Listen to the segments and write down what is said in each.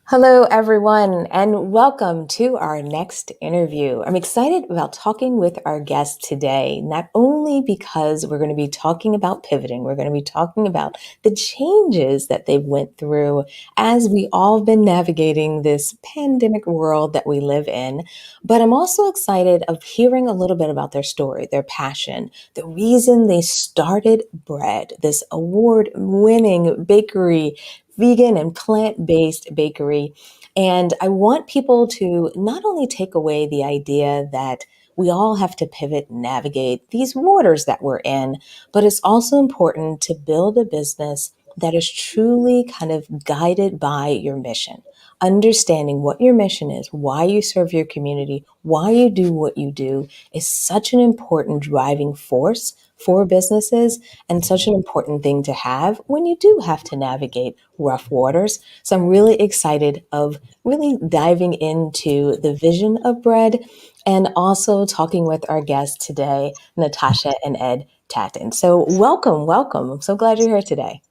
Hello, everyone, and welcome to our next interview. I'm excited about talking with our guest today, not only because we're going to be talking about pivoting, we're going to be talking about the changes that they've went through as we all have been navigating this pandemic world that we live in, but I'm also excited of hearing a little bit about their story, their passion, the reason they started BReD, this award-winning bakery, vegan and plant-based bakery. And I want people to not only take away the idea that we all have to pivot and navigate these waters that we're in, but it's also important to build a business that is truly kind of guided by your mission. Understanding what your mission is, why you serve your community, why you do what you do is such an important driving force for businesses and such an important thing to have when you do have to navigate rough waters. So I'm really excited of really diving into the vision of BReD and also talking with our guest today, Natasha and Ed Tatton. So welcome, welcome. I'm so glad you're here today.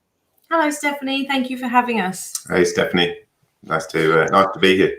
Hello, Stephanie. Thank you for having us. Hey, Stephanie. Nice to be here.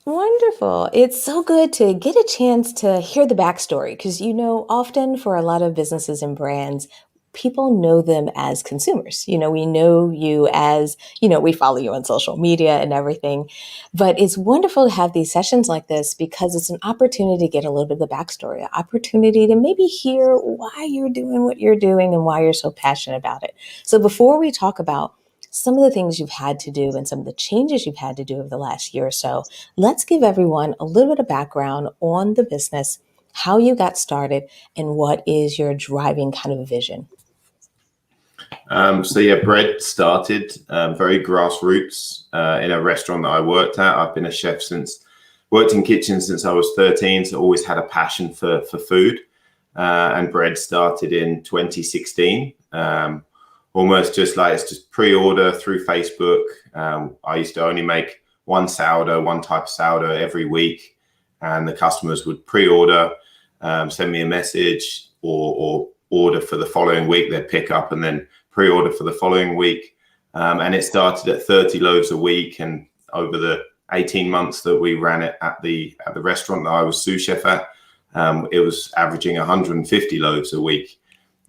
Wonderful. It's so good to get a chance to hear the backstory because, often for a lot of businesses and brands, people know them as consumers. We know you as, we follow you on social media and everything. But it's wonderful to have these sessions like this because it's an opportunity to get a little bit of the backstory, an opportunity to maybe hear why you're doing what you're doing and why you're so passionate about it. So before we talk about some of the things you've had to do and some of the changes you've had to do over the last year or so, let's give everyone a little bit of background on the business, how you got started, and what is your driving kind of vision. BReD started very grassroots in a restaurant that I worked at. I've been a chef worked in kitchens since I was 13, so always had a passion for food. And BReD started in 2016. Almost just pre-order through Facebook. I used to only make one type of sourdough every week, and the customers would pre-order, send me a message, or order for the following week. They'd pick up and then pre-order for the following week. And it started at 30 loaves a week, and over the 18 months that we ran it at the restaurant that I was sous chef at, it was averaging 150 loaves a week.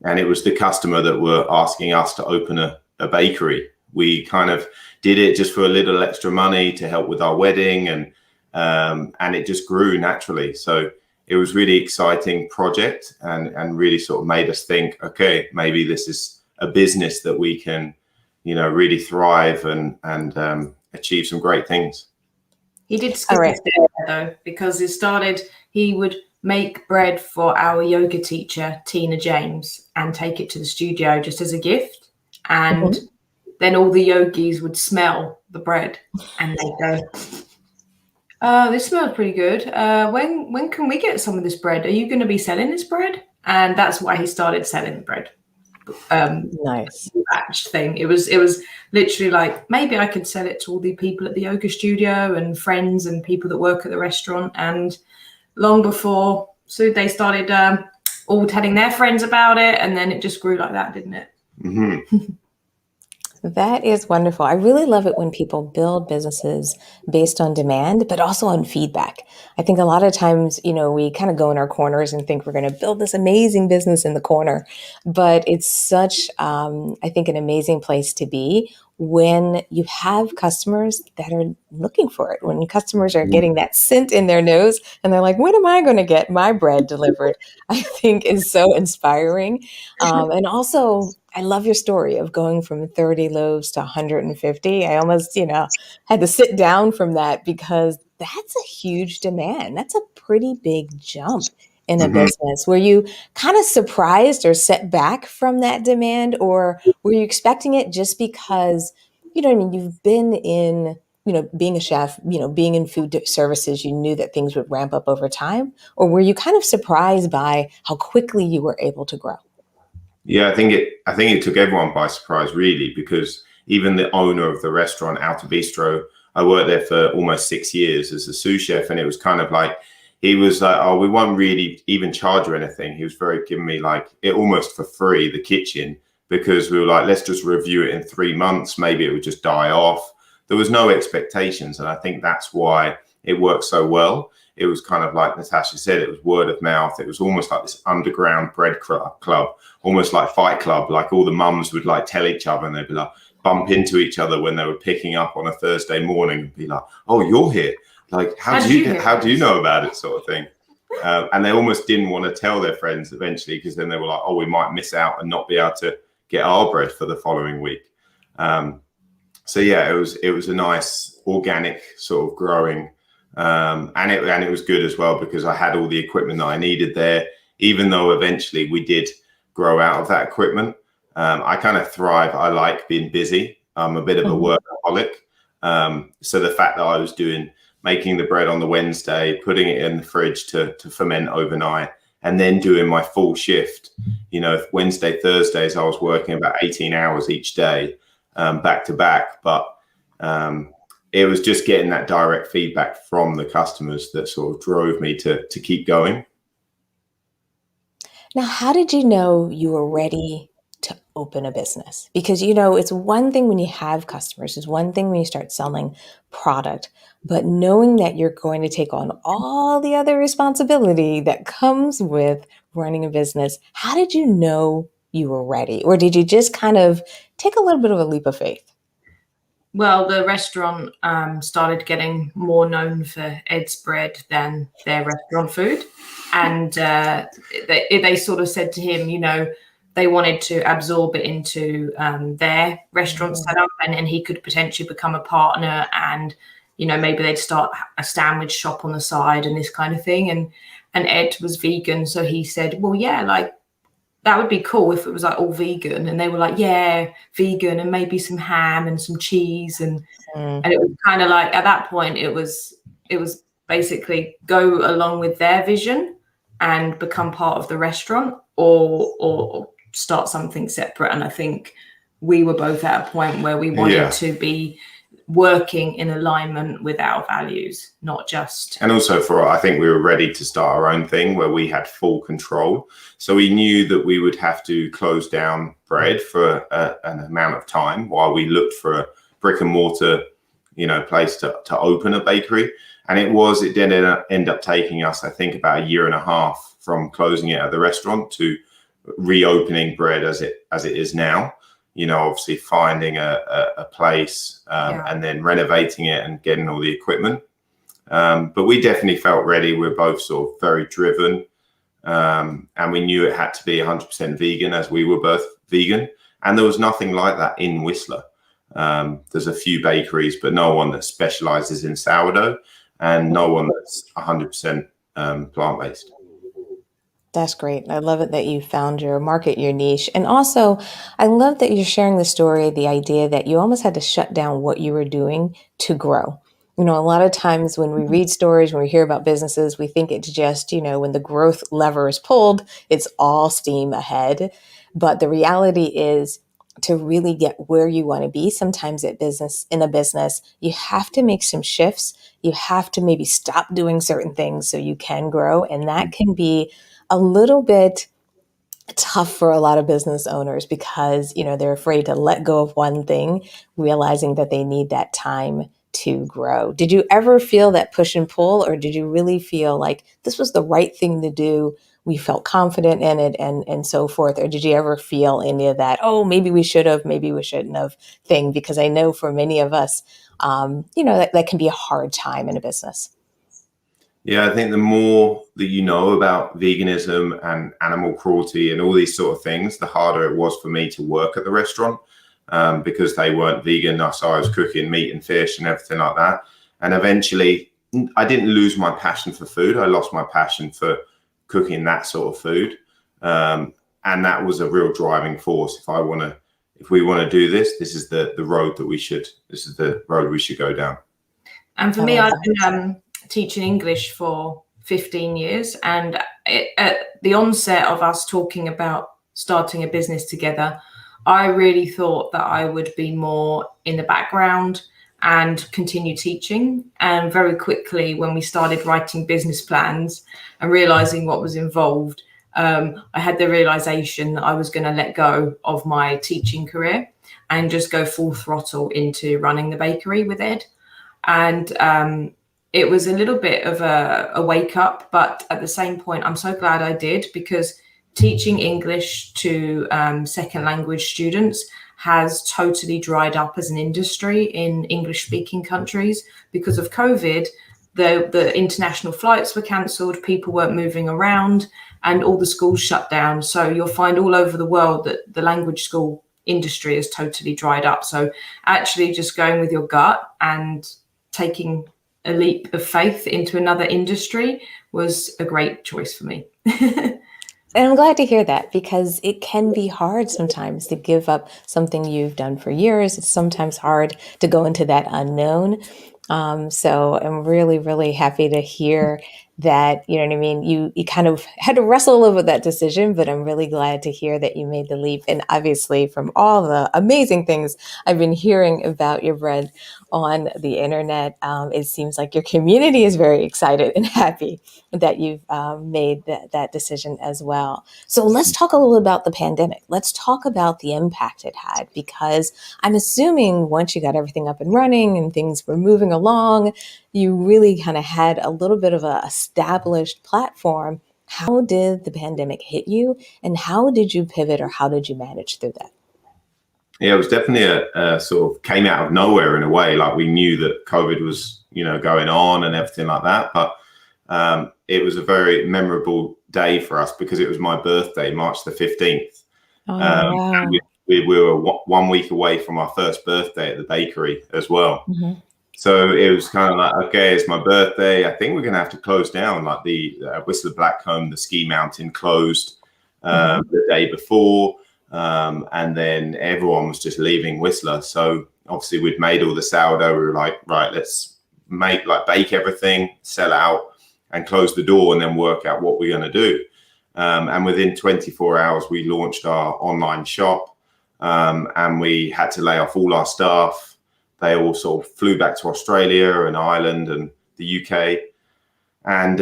And it was the customer that were asking us to open a bakery. We kind of did it just for a little extra money to help with our wedding, and it just grew naturally. So it was really exciting project, and really sort of made us think, okay, maybe this is a business that we can, really thrive and achieve some great things. He did skip a step though, because he would make bread for our yoga teacher, Tina James, and take it to the studio just as a gift. And then all the yogis would smell the bread and they'd go, "Oh, this smells pretty good. When can we get some of this bread? Are you going to be selling this bread?" And that's why he started selling the bread. Nice batch thing. It was literally like, maybe I could sell it to all the people at the yoga studio and friends and people that work at the restaurant. And long before, so they started all telling their friends about it, and then it just grew like that, didn't it? Mm-hmm. That is wonderful. I really love it when people build businesses based on demand, but also on feedback. I think a lot of times, we kind of go in our corners and think we're going to build this amazing business in the corner, but it's such, I think, an amazing place to be when you have customers that are looking for it, when customers are getting that scent in their nose and they're like, when am I going to get my bread delivered? I think is so inspiring. And also, I love your story of going from 30 loaves to 150. I almost, had to sit down from that because that's a huge demand. That's a pretty big jump in a business. Were you kind of surprised or set back from that demand, or were you expecting it just because, you've been in, being a chef, being in food services, you knew that things would ramp up over time? Or were you kind of surprised by how quickly you were able to grow? Yeah, I think it took everyone by surprise, really, because even the owner of the restaurant, Outer Bistro, I worked there for almost 6 years as a sous chef, and it was kind of like, he was like, "Oh, we won't really even charge you anything." He was giving me like it almost for free, the kitchen, because we were like, let's just review it in 3 months. Maybe it would just die off. there was no expectations. And I think that's why it worked so well. It was kind of like Natasha said, it was word of mouth. It was almost like this underground bread club, almost like Fight Club. Like all the mums would like tell each other, and they'd be like bump into each other when they were picking up on a Thursday morning and be like, "Oh, you're here. Like, how do you know about it?" sort of thing. And they almost didn't want to tell their friends eventually, because then they were like, "Oh, we might miss out and not be able to get our bread for the following week." So yeah, it was a nice organic sort of growing, and it was good as well, because I had all the equipment that I needed there. Even though eventually we did grow out of that equipment, I kind of thrive. I like being busy. I'm a bit of a workaholic. So the fact that I was making the bread on the Wednesday, putting it in the fridge to ferment overnight, and then doing my full shift, Wednesday, Thursdays, I was working about 18 hours each day, back to back. But it was just getting that direct feedback from the customers that sort of drove me to keep going. Now, how did you know you were ready to open a business? Because, it's one thing when you have customers, it's one thing when you start selling product, but knowing that you're going to take on all the other responsibility that comes with running a business, how did you know you were ready? Or did you just kind of take a little bit of a leap of faith? Well, the restaurant started getting more known for Ed's bread than their restaurant food. And they sort of said to him, they wanted to absorb it into their restaurant setup, and he could potentially become a partner, and, maybe they'd start a sandwich shop on the side and this kind of thing. And Ed was vegan. So he said, well, yeah, like, that would be cool if it was like all vegan. And they were like, yeah, vegan, and maybe some ham and some cheese. And it was kind of like, at that point, it was basically go along with their vision and become part of the restaurant, or start something separate. And I think we were both at a point where we wanted to be working in alignment with our values, not just. And also I think we were ready to start our own thing where we had full control. So we knew that we would have to close down BReD for an amount of time while we looked for a brick and mortar, place to open a bakery. And it did end up taking us, I think, about a year and a half from closing it at the restaurant to reopening BReD as it is now. Obviously finding a place, and then renovating it and getting all the equipment. But we definitely felt ready. We're both sort of very driven, and we knew it had to be 100% vegan, as we were both vegan. And there was nothing like that in Whistler. There's a few bakeries, but no one that specializes in sourdough, and no one that's 100% plant-based. That's great. I love it that you found your market, your niche. And also, I love that you're sharing the story, the idea that you almost had to shut down what you were doing to grow. A lot of times when we read stories, when we hear about businesses, we think it's just, when the growth lever is pulled, it's all steam ahead. But the reality is, to really get where you want to be, sometimes in a business, you have to make some shifts. You have to maybe stop doing certain things so you can grow. And that can be a little bit tough for a lot of business owners, because, they're afraid to let go of one thing, realizing that they need that time to grow. Did you ever feel that push and pull, or did you really feel like this was the right thing to do? We felt confident in it and so forth. Or did you ever feel any of that, oh, maybe we should have, maybe we shouldn't have thing? Because I know for many of us, that can be a hard time in a business. Yeah, I think the more that you know about veganism and animal cruelty and all these sort of things, the harder it was for me to work at the restaurant, because they weren't vegan. So I was cooking meat and fish and everything like that. And eventually I didn't lose my passion for food. I lost my passion for cooking that sort of food. And that was a real driving force. If we want to do this, this is the road we should go down. And for me, I've been teaching English for 15 years. And at the onset of us talking about starting a business together, I really thought that I would be more in the background and continue teaching. And very quickly, when we started writing business plans and realizing what was involved, I had the realization that I was going to let go of my teaching career. and just go full throttle into running the bakery with Ed. And it was a little bit of a wake up, but at the same point, I'm so glad I did, because teaching English to second language students has totally dried up as an industry in English speaking countries because of COVID. The international flights were cancelled, people weren't moving around, and all the schools shut down. So you'll find all over the world that the language school industry is totally dried up. So actually just going with your gut and taking a leap of faith into another industry was a great choice for me. And I'm glad to hear that, because it can be hard sometimes to give up something you've done for years. It's sometimes hard to go into that unknown. So I'm really, really happy to hear that, you know what I mean? You kind of had to wrestle over that decision, but I'm really glad to hear that you made the leap. And obviously, from all the amazing things I've been hearing about your bread on the internet, it seems like your community is very excited and happy that you've made that decision as well. So let's talk a little about the pandemic. Let's talk about the impact it had, because I'm assuming once you got everything up and running and things were moving along, you really kind of had a little bit of an established platform. How did the pandemic hit you, and how did you pivot, or how did you manage through that? Yeah, it was definitely a sort of came out of nowhere in a way. Like, we knew that COVID was, going on and everything like that. But it was a very memorable day for us because it was my birthday, March the 15th. Oh, wow. We were 1 week away from our first birthday at the bakery as well. Mm-hmm. So it was kind of like, okay, it's my birthday. I think we're going to have to close down. Like the Whistler Blackcomb, the ski mountain closed the day before. And then everyone was just leaving Whistler. So obviously we'd made all the sourdough. We were like, right, let's bake everything, sell out, and close the door, and then work out what we're going to do. And within 24 hours, we launched our online shop, and we had to lay off all our staff. They all sort of flew back to Australia and Ireland and the UK. And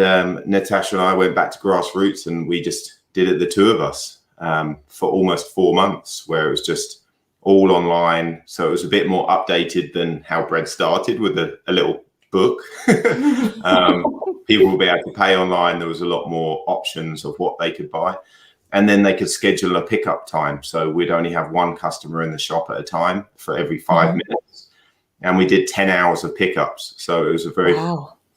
Natasha and I went back to grassroots, and we just did it, the two of us, for almost 4 months, where it was just all online. So it was a bit more updated than how BReD started, with a little book. People will be able to pay online. There was a lot more options of what they could buy. And then they could schedule a pickup time. So we'd only have one customer in the shop at a time for every 5 minutes. And we did 10 hours of pickups. So it was a very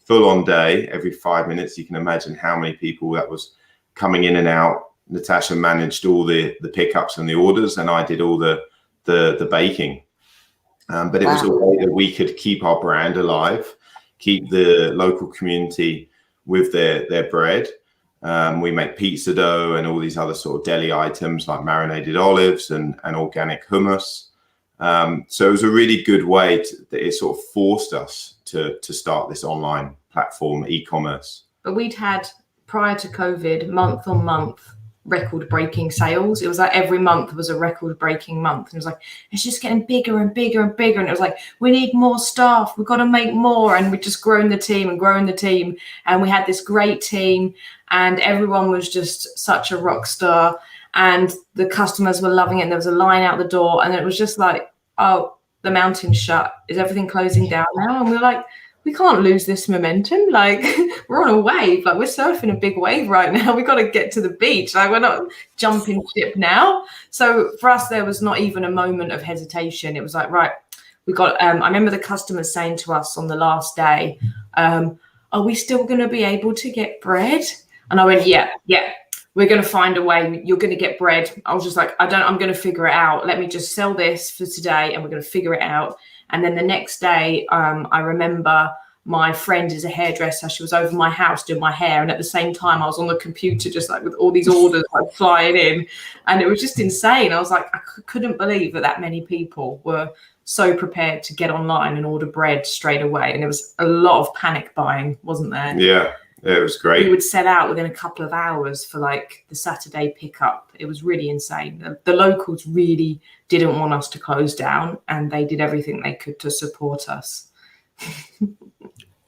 full-on day, every 5 minutes. You can imagine how many people that was coming in and out. Natasha managed all the pickups and the orders, and I did all the baking. But it was a way that we could keep our brand alive, keep the local community with their bread. We make pizza dough and all these other sort of deli items like marinated olives and organic hummus. So it was a really good way that it sort of forced us to start this online platform, e-commerce. But we'd had, prior to COVID, month on month, record-breaking sales. It was like every month was a record-breaking month. And it was like, it's just getting bigger and bigger and bigger. And it was like, we need more staff. We've got to make more. And we've just grown the team. And we had this great team, and everyone was just such a rock star. And the customers were loving it. And there was a line out the door. And it was just like, oh, the mountain's shut. Is everything closing down now? And we're like, we can't lose this momentum. Like, we're on a wave. Like, we're surfing a big wave right now. We got to get to the beach. Like, we're not jumping ship now. So for us, there was not even a moment of hesitation. It was like, right, we got, I remember the customers saying to us on the last day, are we still going to be able to get bread? And I went, yeah, we're going to find a way. You're going to get bread. I was just like, I'm going to figure it out. Let me just sell this for today, and we're going to figure it out. And then the next day, I remember my friend is a hairdresser. She was over my house doing my hair. And at the same time, I was on the computer, just like with all these orders like flying in. And it was just insane. I was like, I couldn't believe that many people were so prepared to get online and order bread straight away. And there was a lot of panic buying, wasn't there? Yeah, it was great. We would sell out within a couple of hours for like the Saturday pickup. It was really insane. The locals really didn't want us to close down, and they did everything they could to support us.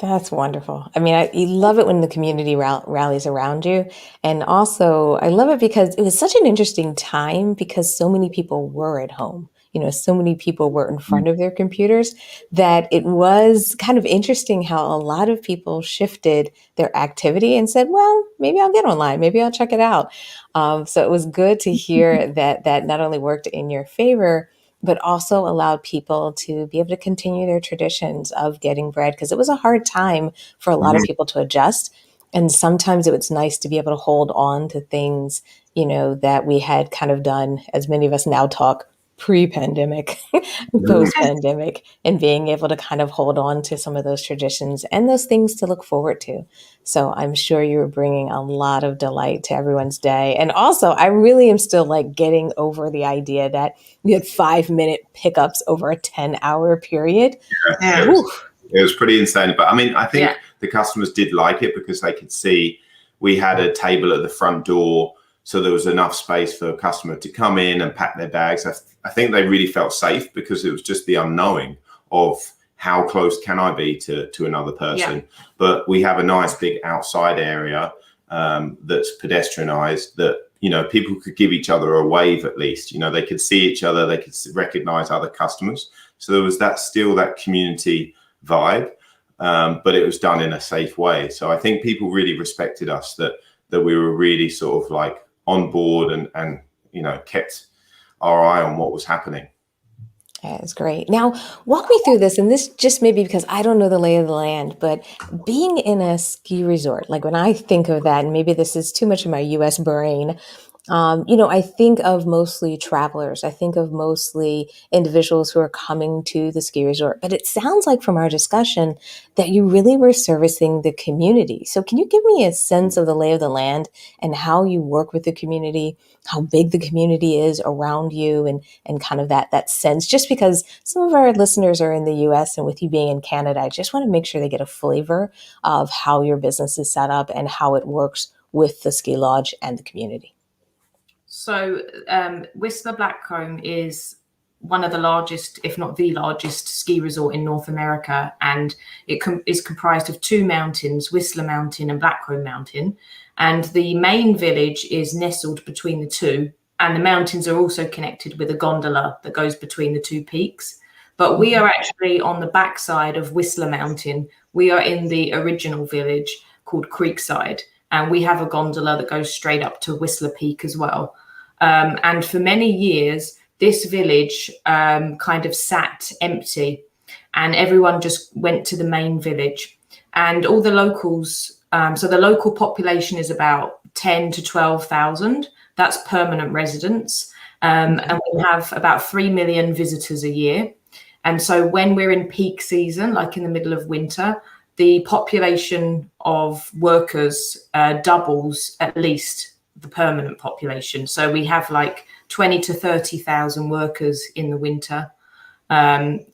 That's wonderful. I mean, you love it when the community rallies around you. And also, I love it because it was such an interesting time, because so many people were at home. so many people were in front of their computers that it was kind of interesting how a lot of people shifted their activity and said, well, maybe I'll get online, maybe I'll check it out. So it was good to hear that not only worked in your favor, but also allowed people to be able to continue their traditions of getting bread, because it was a hard time for a lot of people to adjust. And sometimes it was nice to be able to hold on to things, that we had kind of done, as many of us now talk, pre-pandemic, post-pandemic, and being able to kind of hold on to some of those traditions and those things to look forward to. So I'm sure you're bringing a lot of delight to everyone's day. And also, I really am still like getting over the idea that we had 5-minute pickups over a 10-hour period. Yeah, it was pretty insane. But I mean, I think the customers did like it because they could see we had a table at the front door. So there was enough space for a customer to come in and pack their bags. I think they really felt safe because it was just the unknowing of how close can I be to another person. But we have a nice big outside area that's pedestrianized that, people could give each other a wave at least. They could see each other, they could recognize other customers. So there was that community vibe, but it was done in a safe way. So I think people really respected us, that we were really sort of like on board and kept our eye on what was happening. Yeah, it's great. Now, walk me through this, and this just maybe because I don't know the lay of the land, but being in a ski resort, like when I think of that, and maybe this is too much of my US brain, I think of mostly travelers. I think of mostly individuals who are coming to the ski resort. But it sounds like from our discussion that you really were servicing the community. So can you give me a sense of the lay of the land and how you work with the community, how big the community is around you, and kind of that sense? Just because some of our listeners are in the US, and with you being in Canada, I just want to make sure they get a flavor of how your business is set up and how it works with the ski lodge and the community. So Whistler Blackcomb is one of the largest, if not the largest, ski resort in North America. And it is comprised of two mountains, Whistler Mountain and Blackcomb Mountain. And the main village is nestled between the two. And the mountains are also connected with a gondola that goes between the two peaks. But we are actually on the backside of Whistler Mountain. We are in the original village called Creekside. And we have a gondola that goes straight up to Whistler Peak as well. And for many years, this village kind of sat empty, and everyone just went to the main village. And all the locals, so the local population is about 10 to 12,000. That's permanent residents. And we have about 3 million visitors a year. And so when we're in peak season, like in the middle of winter, the population of workers doubles at least the permanent population. So we have like 20 to 30,000 workers in the winter,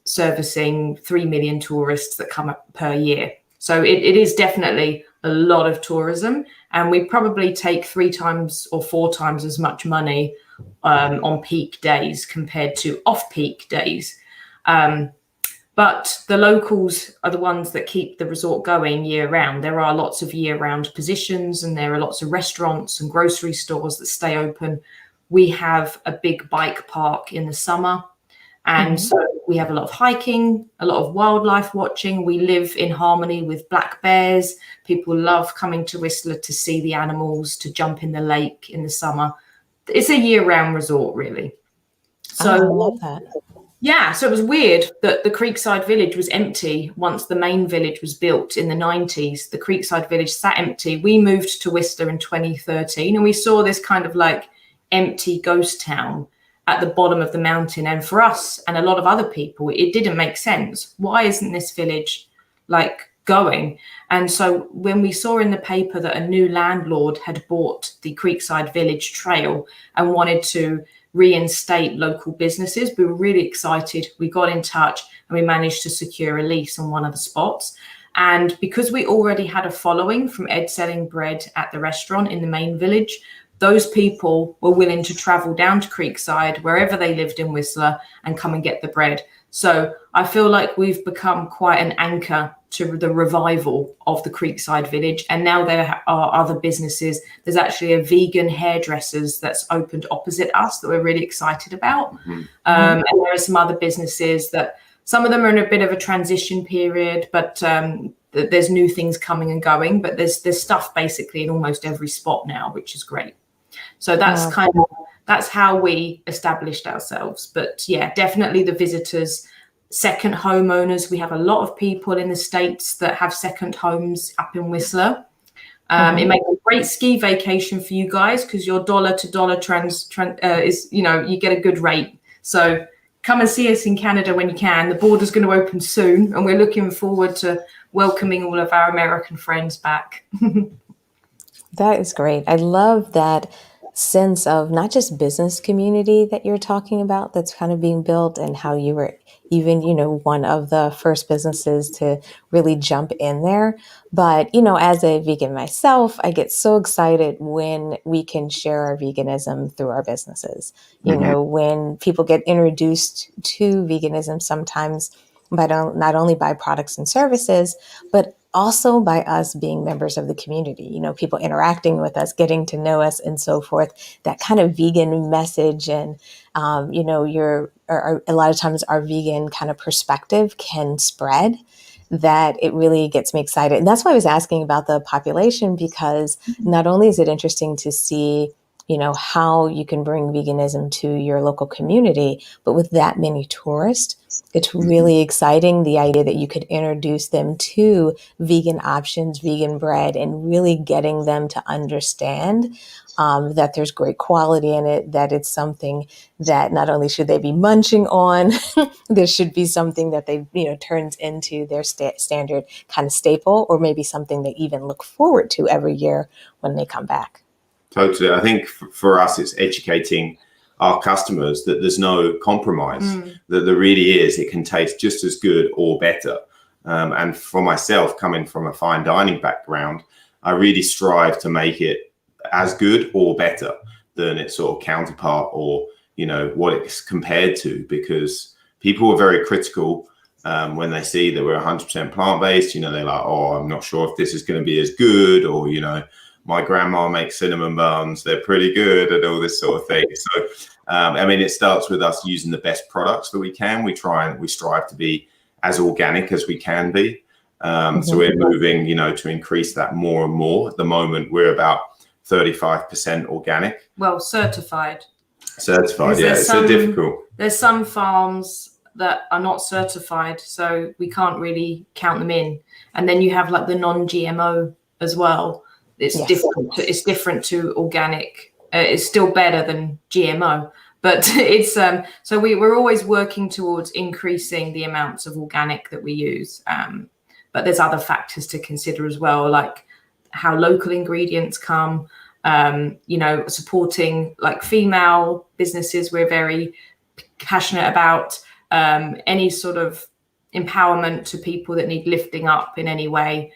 servicing 3 million tourists that come up per year. So it is definitely a lot of tourism, and we probably take 3 times or 4 times as much money on peak days compared to off-peak days. But the locals are the ones that keep the resort going year round. There are lots of year-round positions, and there are lots of restaurants and grocery stores that stay open. We have a big bike park in the summer. And so we have a lot of hiking, a lot of wildlife watching. We live in harmony with black bears. People love coming to Whistler to see the animals, to jump in the lake in the summer. It's a year-round resort, really. So I love that. Yeah, so it was weird that the Creekside village was empty once the main village was built in the 90s. The Creekside village sat empty. We moved to Whistler in 2013, and we saw this kind of like empty ghost town at the bottom of the mountain. And for us and a lot of other people, it didn't make sense. Why isn't this village like going? And so when we saw in the paper that a new landlord had bought the Creekside village trail and wanted to reinstate local businesses, we were really excited. We got in touch and we managed to secure a lease on one of the spots. And because we already had a following from Ed selling bread at the restaurant in the main village, those people were willing to travel down to Creekside, wherever they lived in Whistler, and come and get the bread. So I feel like we've become quite an anchor to the revival of the Creekside village. And now there are other businesses. There's actually a vegan hairdressers that's opened opposite us that we're really excited about. And there are some other businesses that some of them are in a bit of a transition period, but there's new things coming and going. But there's stuff basically in almost every spot now, which is great. So that's that's how we established ourselves. But yeah, definitely the visitors, second homeowners. We have a lot of people in the States that have second homes up in Whistler. It makes a great ski vacation for you guys because your dollar to dollar is, you get a good rate. So come and see us in Canada when you can. The border's going to open soon, and we're looking forward to welcoming all of our American friends back. That is great. I love that sense of not just business community that you're talking about that's kind of being built, and how you were even, one of the first businesses to really jump in there. But, as a vegan myself, I get so excited when we can share our veganism through our businesses. When people get introduced to veganism, sometimes not only by products and services, but also by us being members of the community, people interacting with us, getting to know us and so forth, that kind of vegan message. And, a lot of times our vegan kind of perspective can spread, that it really gets me excited. And that's why I was asking about the population, because not only is it interesting to see, how you can bring veganism to your local community, but with that many tourists, it's really exciting, the idea that you could introduce them to vegan options, vegan bread, and really getting them to understand that there's great quality in it, that it's something that not only should they be munching on, there should be something that they, turns into their standard kind of staple, or maybe something they even look forward to every year when they come back. Totally. I think for us, it's educating our customers that there's no compromise, that there really is. It can taste just as good or better. And for myself, coming from a fine dining background, I really strive to make it as good or better than its sort of counterpart, or, what it's compared to, because people are very critical when they see that we're 100% plant-based. They're like, oh, I'm not sure if this is going to be as good, or, my grandma makes cinnamon buns, they're pretty good, and all this sort of thing. So, it starts with us using the best products that we can. We strive to be as organic as we can be. So we're moving, to increase that more and more. At the moment, we're about 35% organic. Well, certified. Certified, yeah. It's so difficult. There's some farms that are not certified, so we can't really count them in. And then you have like the non-GMO as well. It's different. It's different to organic. It's still better than GMO, but it's so we're always working towards increasing the amounts of organic that we use. But there's other factors to consider as well, like how local ingredients come. Supporting like female businesses. We're very passionate about any sort of empowerment to people that need lifting up in any way.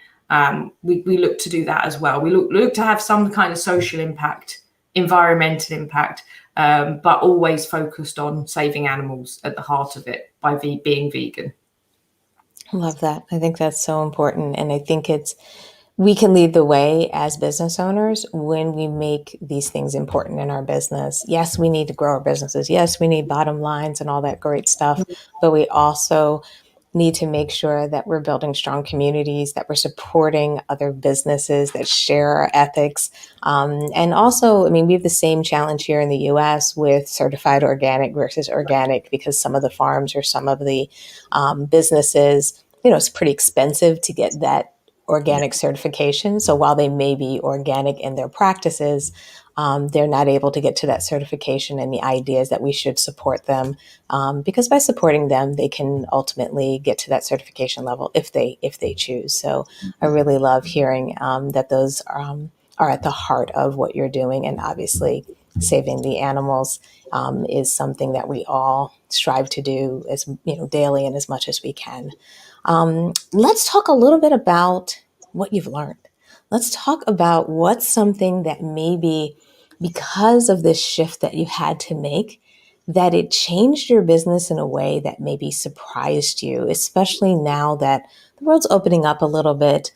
We look to do that as well. We look to have some kind of social impact, environmental impact, but always focused on saving animals at the heart of it by being vegan. I love that. I think that's so important. And I think we can lead the way as business owners when we make these things important in our business. Yes, we need to grow our businesses. Yes, we need bottom lines and all that great stuff, but we also need to make sure that we're building strong communities, that we're supporting other businesses that share our ethics. And also, we have the same challenge here in the US with certified organic versus organic, because some of the farms or some of the businesses, it's pretty expensive to get that organic certification. So while they may be organic in their practices, they're not able to get to that certification. And the idea is that we should support them, because by supporting them, they can ultimately get to that certification level if they choose. So I really love hearing that those are at the heart of what you're doing. And obviously, saving the animals is something that we all strive to do as daily and as much as we can. Let's talk a little bit about what you've learned. Let's talk about what's something that maybe because of this shift that you had to make, that it changed your business in a way that maybe surprised you, especially now that the world's opening up a little bit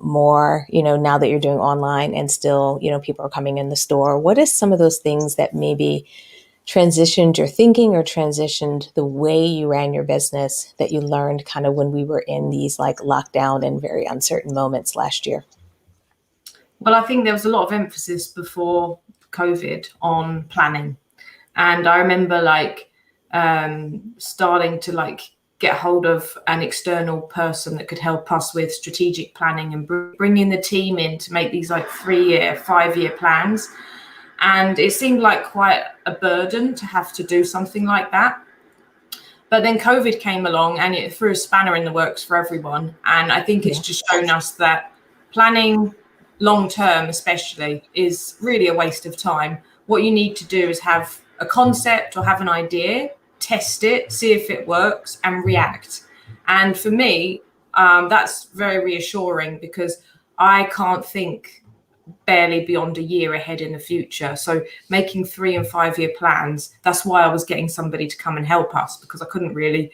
more, now that you're doing online and still, people are coming in the store? What is some of those things that maybe transitioned your thinking or transitioned the way you ran your business that you learned kind of when we were in these like lockdown and very uncertain moments last year? Well, I think there was a lot of emphasis before COVID on planning. And I remember starting to get hold of an external person that could help us with strategic planning and bringing the team in to make these 3-year, 5-year plans. And it seemed like quite a burden to have to do something like that. But then COVID came along and it threw a spanner in the works for everyone. And I think it's just shown us that planning long term, especially, is really a waste of time. What you need to do is have a concept or have an idea, test it, see if it works, and react. And for me, that's very reassuring because I can't think barely beyond a year ahead in the future. So making 3 and 5-year plans, that's why I was getting somebody to come and help us, because I couldn't really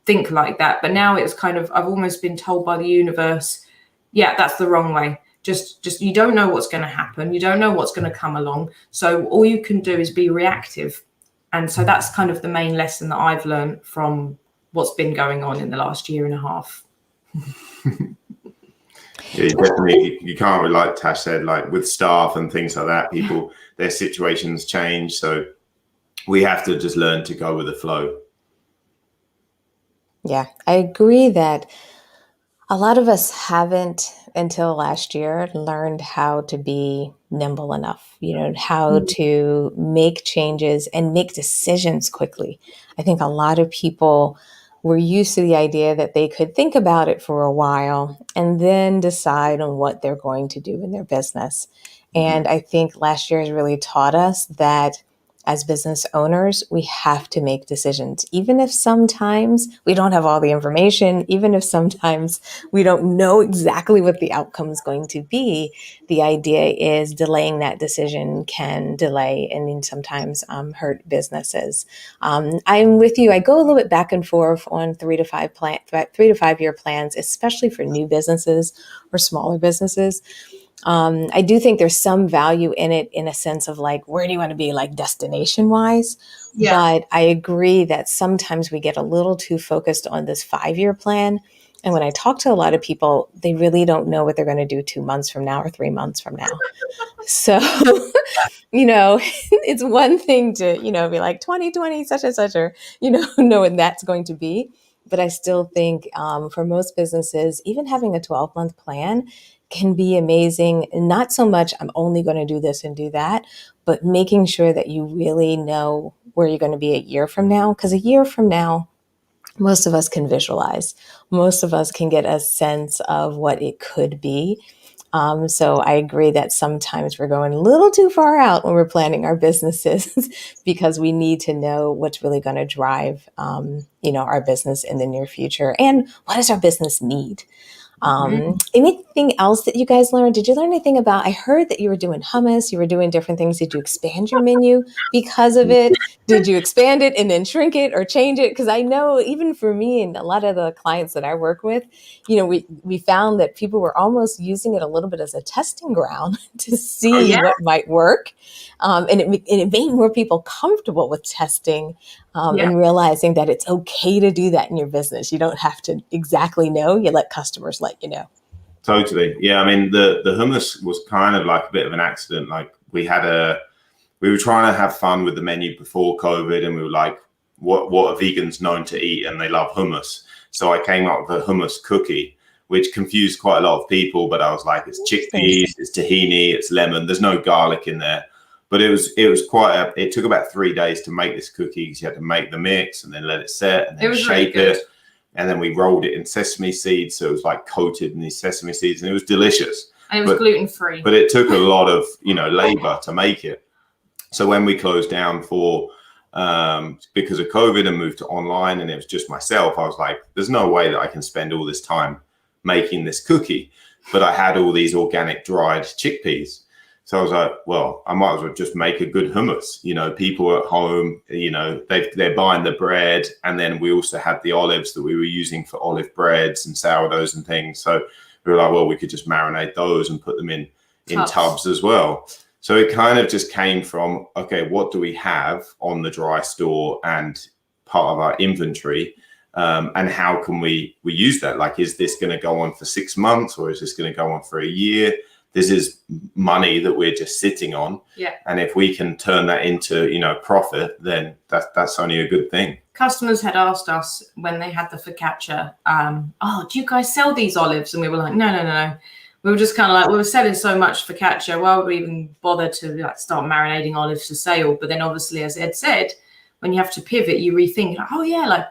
think like that. But now it's kind of, I've almost been told by the universe, yeah, that's the wrong way. Just you don't know what's going to happen. You don't know what's going to come along. So all you can do is be reactive. And so that's kind of the main lesson that I've learned from what's been going on in the last year and a half. Yeah, definitely. You can't really, like Tash said, like with staff and things like that, people, their situations change. So we have to just learn to go with the flow. Yeah, I agree that a lot of us haven't until last year learned how to be nimble enough, how to make changes and make decisions quickly. I think a lot of people were used to the idea that they could think about it for a while and then decide on what they're going to do in their business. And I think last year has really taught us that as business owners, we have to make decisions, even if sometimes we don't have all the information, even if sometimes we don't know exactly what the outcome is going to be. The idea is delaying that decision can delay and then sometimes hurt businesses. I'm with you. I go a little bit back and forth on 3 to 5 year plans, especially for new businesses or smaller businesses. I do think there's some value in it in a sense of where do you want to be destination wise? Yeah. But I agree that sometimes we get a little too focused on this 5-year plan. And when I talk to a lot of people, they really don't know what they're going to do 2 months from now or 3 months from now. So, it's one thing to, be 2020, such and such, or, know what that's going to be. But I still think for most businesses, even having a 12-month plan can be amazing. Not so much I'm only going to do this and do that, but making sure that you really know where you're going to be a year from now. Because a year from now, most of us can visualize. Most of us can get a sense of what it could be. So I agree that sometimes we're going a little too far out when we're planning our businesses because we need to know what's really going to drive, our business in the near future and what does our business need. Anything else that you guys learned? Did you learn anything about, I heard that you were doing hummus, you were doing different things. Did you expand your menu because of it? Did you expand it and then shrink it or change it? Because I know even for me and a lot of the clients that I work with, we found that people were almost using it a little bit as a testing ground to see what might work. And it made more people comfortable with testing and realizing that it's okay to do that in your business. You don't have to exactly know. You let customers let you know. Totally. Yeah. I mean, the hummus was kind of like a bit of an accident. We were trying to have fun with the menu before COVID, and we were like, what are vegans known to eat? And they love hummus. So I came up with a hummus cookie, which confused quite a lot of people. But I was like, it's chickpeas, it's tahini, it's lemon. There's no garlic in there. But it was it took about 3 days to make this cookie because you had to make the mix and then let it set and then shape it. And then we rolled it in sesame seeds. So it was coated in these sesame seeds and it was delicious. And it was gluten-free. But it took a lot of, labor to make it. So when we closed down because of COVID and moved to online and it was just myself, I was like, there's no way that I can spend all this time making this cookie. But I had all these organic dried chickpeas. So I was like, well, I might as well just make a good hummus. You know, people at home, you know, they're buying the bread. And then we also had the olives that we were using for olive breads and sourdoughs and things. So we were like, well, we could just marinate those and put them in tubs as well. So it kind of just came from, okay, what do we have on the dry store and part of our inventory? And how can we use that? Like, is this going to go on for 6 months, or is this going to go on for a year? This is money that we're just sitting on. Yeah. And if we can turn that into, you know, profit, then that's only a good thing. Customers had asked us when they had the focaccia, oh, do you guys sell these olives? And we were like, no. We were just kind of like, we were selling so much focaccia. Why would we even bother to like start marinating olives for sale? But then obviously, as Ed said, when you have to pivot, you rethink, like, oh yeah, like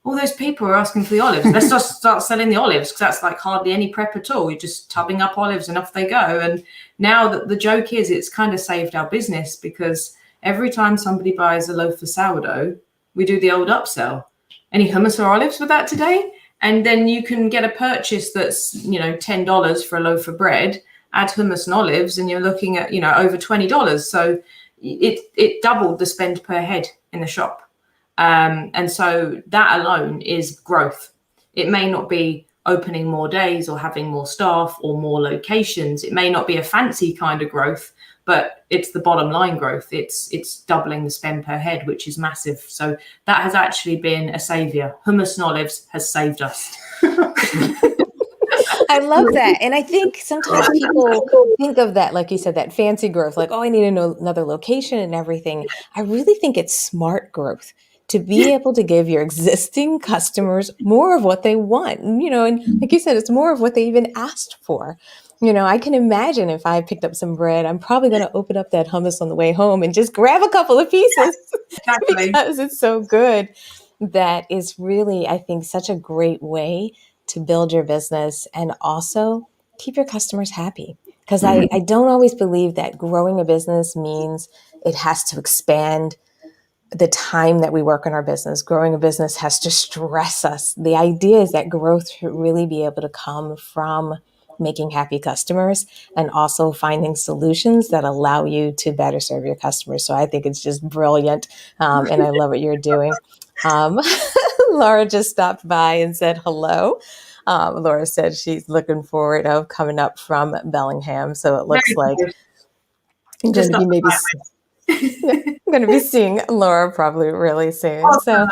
all those people are asking for the olives. Let's just start selling the olives, because that's like hardly any prep at all. You're just tubbing up olives and off they go. And now the joke is it's kind of saved our business, because every time somebody buys a loaf of sourdough, we do the old upsell. Any hummus or olives with that today? And then you can get a purchase that's, you know, $10 for a loaf of bread, add hummus and olives, and you're looking at, you know, over $20. So it doubled the spend per head in the shop. And so that alone is growth. It may not be opening more days or having more staff or more locations. It may not be a fancy kind of growth, but it's the bottom line growth. It's doubling the spend per head, which is massive. So that has actually been a savior. Hummus and olives has saved us. I love that. And I think sometimes people think of that, like you said, that fancy growth, like, oh, I need another location and everything. I really think it's smart growth, to be able to give your existing customers more of what they want. You know, and like you said, it's more of what they even asked for. You know, I can imagine if I picked up some bread, I'm probably going to open up that hummus on the way home and just grab a couple of pieces because it's so good. That is really, I think, such a great way to build your business and also keep your customers happy. Because I don't always believe that growing a business means it has to expand the time that we work in our business. Growing a business has to stress us. The idea is that growth should really be able to come from making happy customers and also finding solutions that allow you to better serve your customers. So I think it's just brilliant. And I love what you're doing. Laura just stopped by and said hello. Laura said she's looking forward to coming up from Bellingham. So it looks like I'm going to be maybe... I'm going to be seeing Laura probably really soon. So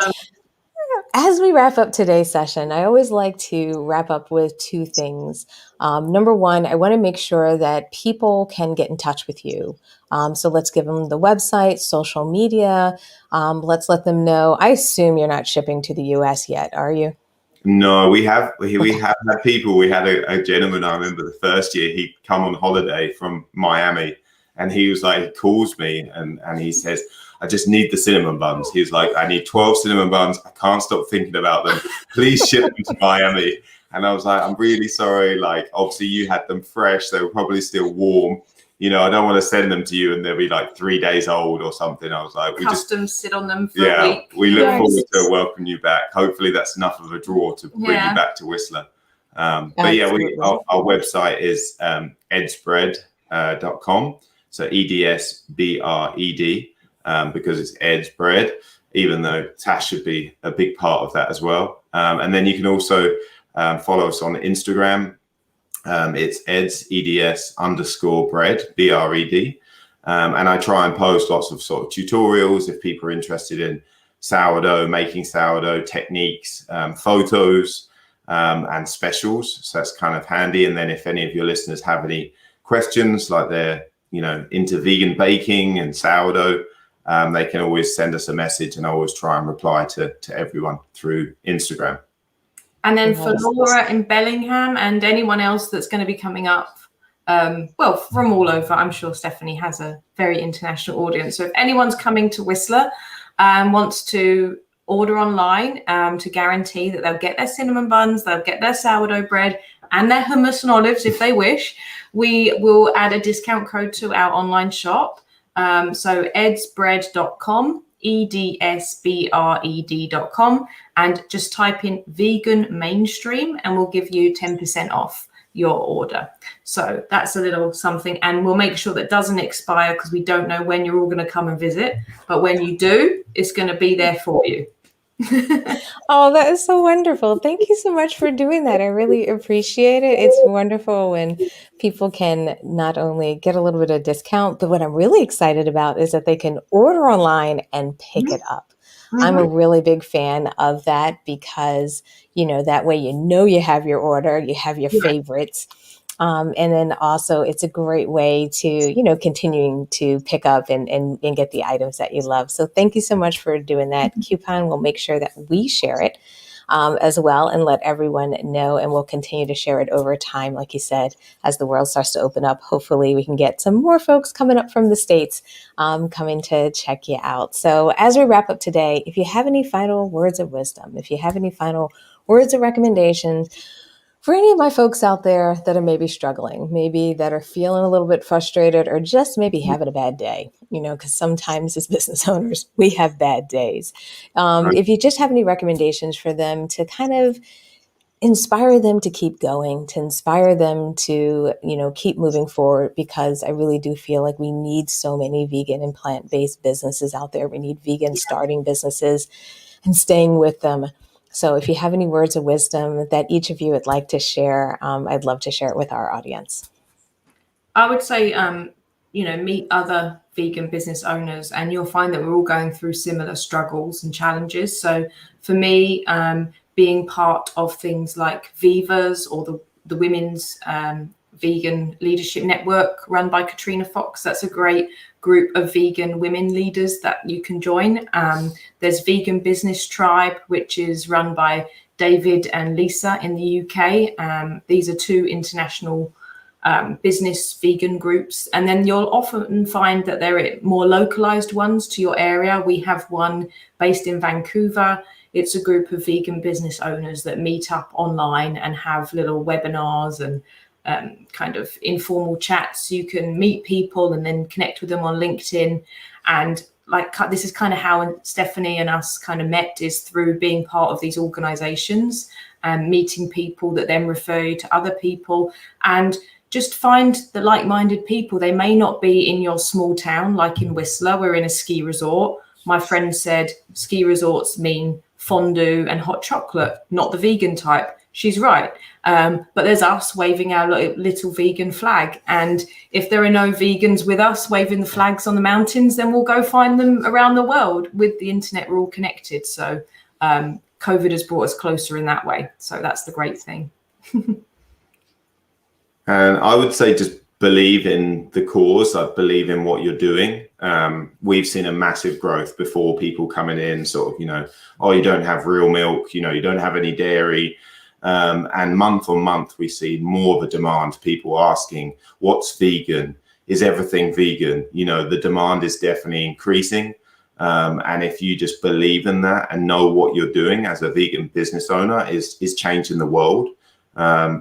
as we wrap up today's session, I always like to wrap up with two things. Number one, I want to make sure that people can get in touch with you. So let's give them the website, social media. Let's let them know. I assume you're not shipping to the US yet, are you? No, we have had people. We had a gentleman, I remember the first year, he'd come on holiday from Miami. And he was like, he calls me and he says, I just need the cinnamon buns. He was like, I need 12 cinnamon buns. I can't stop thinking about them. Please ship them to Miami. And I was like, I'm really sorry. Like, obviously you had them fresh. They were probably still warm. You know, I don't want to send them to you and they'll be like 3 days old or something. I was like, sit on them for a week. We look forward to welcome you back. Hopefully that's enough of a draw to bring you back to Whistler. But yeah, our website is edsbread.com. So EDSBRED, because it's Ed's bread, even though Tash should be a big part of that as well. And then you can also follow us on Instagram. It's Ed's EDS_bread, BRED. And I try and post lots of sort of tutorials if people are interested in sourdough, making sourdough techniques, photos, and specials. So that's kind of handy. And then if any of your listeners have any questions, like they're, you know, into vegan baking and sourdough, they can always send us a message, and I always try and reply to everyone through Instagram. And then for Laura in Bellingham and anyone else that's going to be coming up, well, from all over, I'm sure Stephanie has a very international audience. So if anyone's coming to Whistler and wants to order online to guarantee that they'll get their cinnamon buns, they'll get their sourdough bread and their hummus and olives if they wish, we will add a discount code to our online shop. So edsbread.com, EDSBRED.com, and just type in vegan mainstream and we'll give you 10% off your order. So that's a little something, and we'll make sure that doesn't expire, because we don't know when you're all going to come and visit, but when you do, it's going to be there for you. Oh, that is so wonderful. Thank you so much for doing that. I really appreciate it. It's wonderful when people can not only get a little bit of discount, but what I'm really excited about is that they can order online and pick it up. I'm a really big fan of that because, that way you have your order, you have your favorites. And then also it's a great way to, continuing to pick up and get the items that you love. So thank you so much for doing that. Coupon, we'll make sure that we share it as well and let everyone know. And we'll continue to share it over time. Like you said, as the world starts to open up, hopefully we can get some more folks coming up from the States coming to check you out. So as we wrap up today, if you have any final words of wisdom, if you have any final words of recommendations, for any of my folks out there that are maybe struggling, maybe that are feeling a little bit frustrated or just maybe having a bad day, because sometimes as business owners, we have bad days. If you just have any recommendations for them to kind of inspire them to keep going, to inspire them to, keep moving forward, because I really do feel like we need so many vegan and plant-based businesses out there. We need vegan starting businesses and staying with them. So if you have any words of wisdom that each of you would like to share, I'd love to share it with our audience. I would say, meet other vegan business owners, and you'll find that we're all going through similar struggles and challenges. So for me, being part of things like Viva's or the Women's Vegan Leadership Network run by Katrina Fox, that's a great group of vegan women leaders that you can join. There's Vegan Business Tribe, which is run by David and Lisa in the UK. These are two international business vegan groups. And then you'll often find that there are more localized ones to your area. We have one based in Vancouver. It's a group of vegan business owners that meet up online and have little webinars and kind of informal chats. You can meet people and then connect with them on LinkedIn. And this is kind of how Stephanie and us kind of met, is through being part of these organizations and meeting people that then refer you to other people. And just find the like-minded people. They may not be in your small town, like in Whistler. We're in a ski resort. My friend said ski resorts mean fondue and hot chocolate, not the vegan type. She's right. But there's us waving our little vegan flag. And if there are no vegans with us waving the flags on the mountains, then we'll go find them around the world. With the internet, we're all connected. So COVID has brought us closer in that way. So that's the great thing. And I would say just believe in the cause. I believe in what you're doing. We've seen a massive growth before, people coming in sort of, oh, you don't have real milk, you don't have any dairy. And month on month, we see more of a demand, people asking, what's vegan? Is everything vegan? The demand is definitely increasing. And if you just believe in that and know what you're doing as a vegan business owner is changing the world.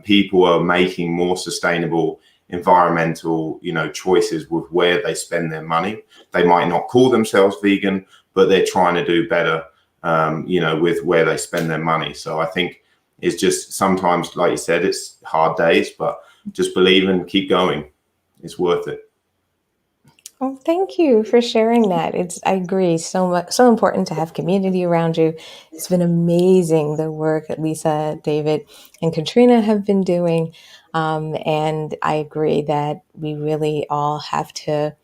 People are making more sustainable environmental, choices with where they spend their money. They might not call themselves vegan, but they're trying to do better, with where they spend their money. So I think it's just sometimes, like you said, it's hard days, but just believe and keep going. It's worth it. Well, thank you for sharing that. I agree, so important to have community around you. It's been amazing the work that Lisa, David, and Katrina have been doing. And I agree that we really all have to,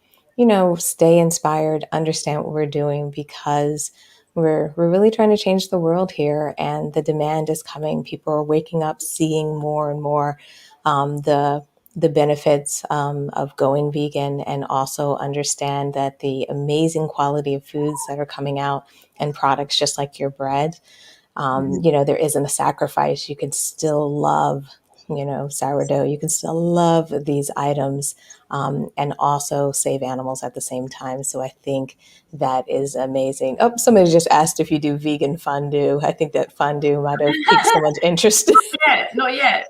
stay inspired, understand what we're doing, because we're really trying to change the world here, and the demand is coming. People are waking up, seeing more and more the benefits of going vegan, and also understand that the amazing quality of foods that are coming out and products just like your BReD, there isn't a sacrifice. You can still love, sourdough. You can still love these items and also save animals at the same time. So I think that is amazing. Oh, somebody just asked if you do vegan fondue. I think that fondue might have piqued someone's interest. Not yet.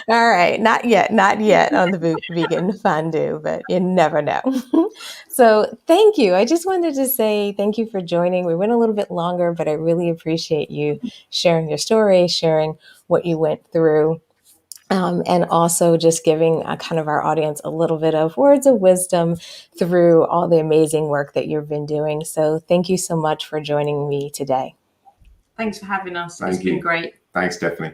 All right. Not yet on the vegan fondue, but you never know. So thank you. I just wanted to say thank you for joining. We went a little bit longer, but I really appreciate you sharing your story, sharing what you went through. And also just giving kind of our audience a little bit of words of wisdom through all the amazing work that you've been doing. So thank you so much for joining me today. Thanks for having us. Thank It's you. been great. Thanks, Stephanie.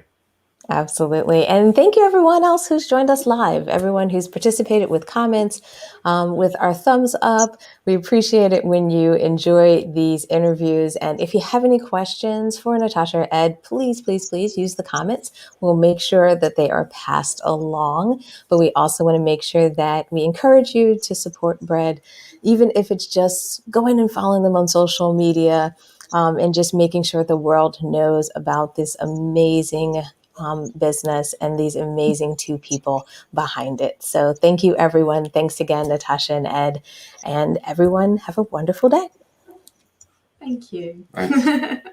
Absolutely. And thank you everyone else who's joined us live, everyone who's participated with comments, with our thumbs up. We appreciate it when you enjoy these interviews. And if you have any questions for Natasha or Ed, please, please, please use the comments. We'll make sure that they are passed along. But we also want to make sure that we encourage you to support BReD, even if it's just going and following them on social media, and just making sure the world knows about this amazing business and these amazing two people behind it. So thank you, everyone. Thanks again, Natasha and Ed. And everyone, have a wonderful day. Thank you. Thanks.